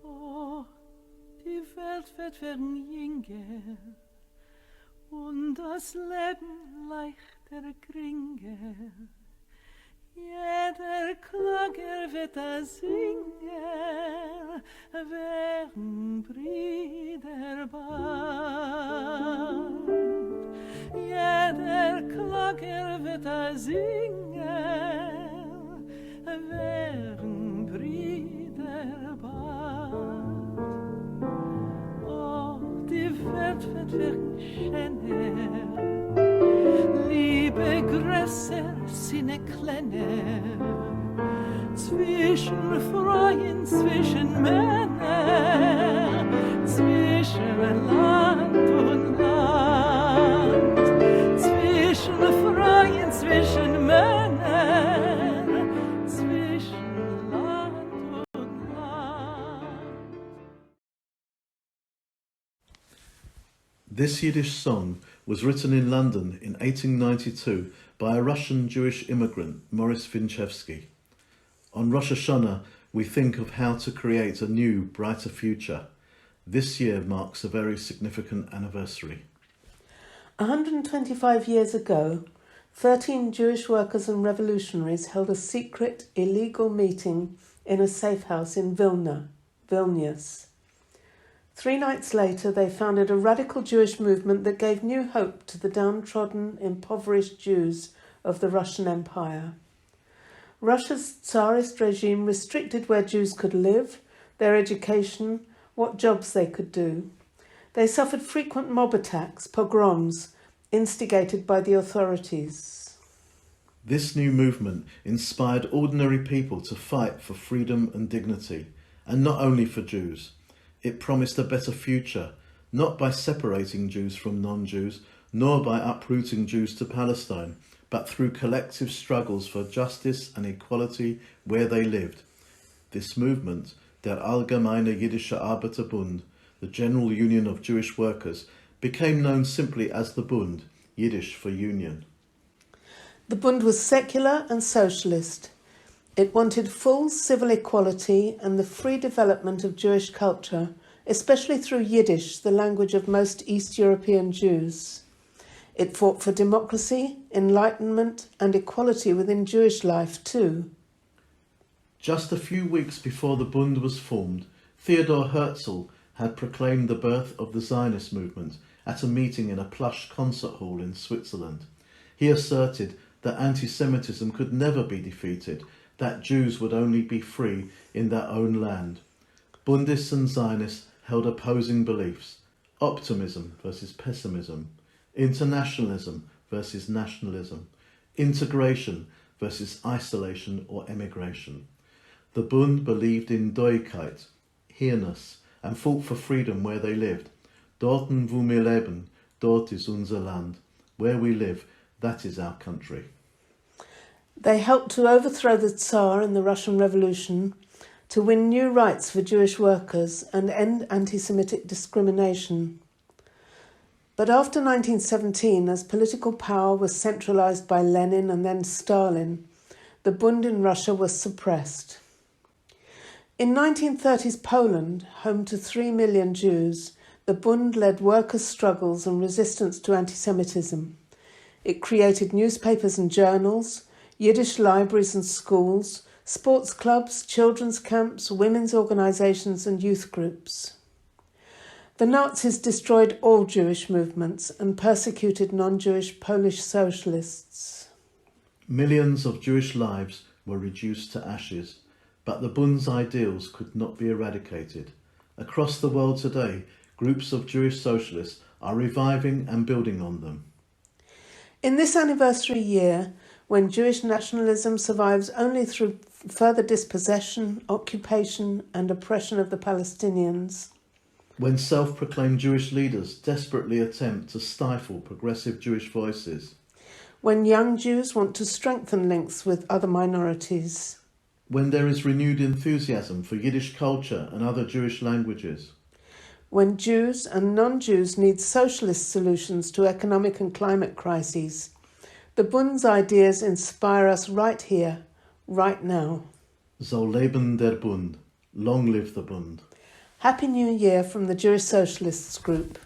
Oh, die Welt wird werden jünger und das Leben leichter geringer. Jeder Klager wird singen, werden Brüder bald. Jeder Klager wird singen, werden Brüder bald. Oh, die Welt wird werden schöner, Liebe größer, Sinne kleiner, zwischen Frauen, zwischen Männern, zwischen Land und Land, zwischen Frauen, zwischen Männern, zwischen Land und Land. This Yiddish song was written in London in 1892 by a Russian Jewish immigrant, Morris Vinchevsky. On Rosh Hashanah, we think of how to create a new, brighter future. This year marks a very significant anniversary. 125 years ago, 13 Jewish workers and revolutionaries held a secret, illegal meeting in a safe house in Vilnius. 3 nights later, they founded a radical Jewish movement that gave new hope to the downtrodden, impoverished Jews of the Russian Empire. Russia's Tsarist regime restricted where Jews could live, their education, what jobs they could do. They suffered frequent mob attacks, pogroms, instigated by the authorities. This new movement inspired ordinary people to fight for freedom and dignity, and not only for Jews. It promised a better future, not by separating Jews from non-Jews, nor by uprooting Jews to Palestine, but through collective struggles for justice and equality where they lived. This movement, Der Allgemeine Jiddische Arbeiterbund, the General Union of Jewish Workers, became known simply as the Bund, Yiddish for union. The Bund was secular and socialist. It wanted full civil equality and the free development of Jewish culture, especially through Yiddish, the language of most East European Jews. It fought for democracy, enlightenment, and equality within Jewish life too. Just a few weeks before the Bund was formed, Theodor Herzl had proclaimed the birth of the Zionist movement at a meeting in a plush concert hall in Switzerland. He asserted that anti-Semitism could never be defeated, that Jews would only be free in their own land. Bundists and Zionists held opposing beliefs: optimism versus pessimism, internationalism versus nationalism, integration versus isolation or emigration. The Bund believed in Doigkeit, here-ness, and fought for freedom where they lived. Dorten wo wir leben, dort ist unser Land. Where we live, that is our country. They helped to overthrow the Tsar in the Russian Revolution, to win new rights for Jewish workers and end anti-Semitic discrimination. But after 1917, as political power was centralised by Lenin and then Stalin, the Bund in Russia was suppressed. In 1930s Poland, home to 3 million Jews, the Bund led workers' struggles and resistance to anti-Semitism. It created newspapers and journals, Yiddish libraries and schools, sports clubs, children's camps, women's organisations and youth groups. The Nazis destroyed all Jewish movements and persecuted non-Jewish Polish socialists. Millions of Jewish lives were reduced to ashes, but the Bund's ideals could not be eradicated. Across the world today, groups of Jewish socialists are reviving and building on them. In this anniversary year, when Jewish nationalism survives only through further dispossession, occupation and oppression of the Palestinians. When self-proclaimed Jewish leaders desperately attempt to stifle progressive Jewish voices. When young Jews want to strengthen links with other minorities. When there is renewed enthusiasm for Yiddish culture and other Jewish languages. When Jews and non-Jews need socialist solutions to economic and climate crises. The Bund's ideas inspire us right here, right now. Soll leben der Bund. Long live the Bund. Happy New Year from the Jewish Socialists Group.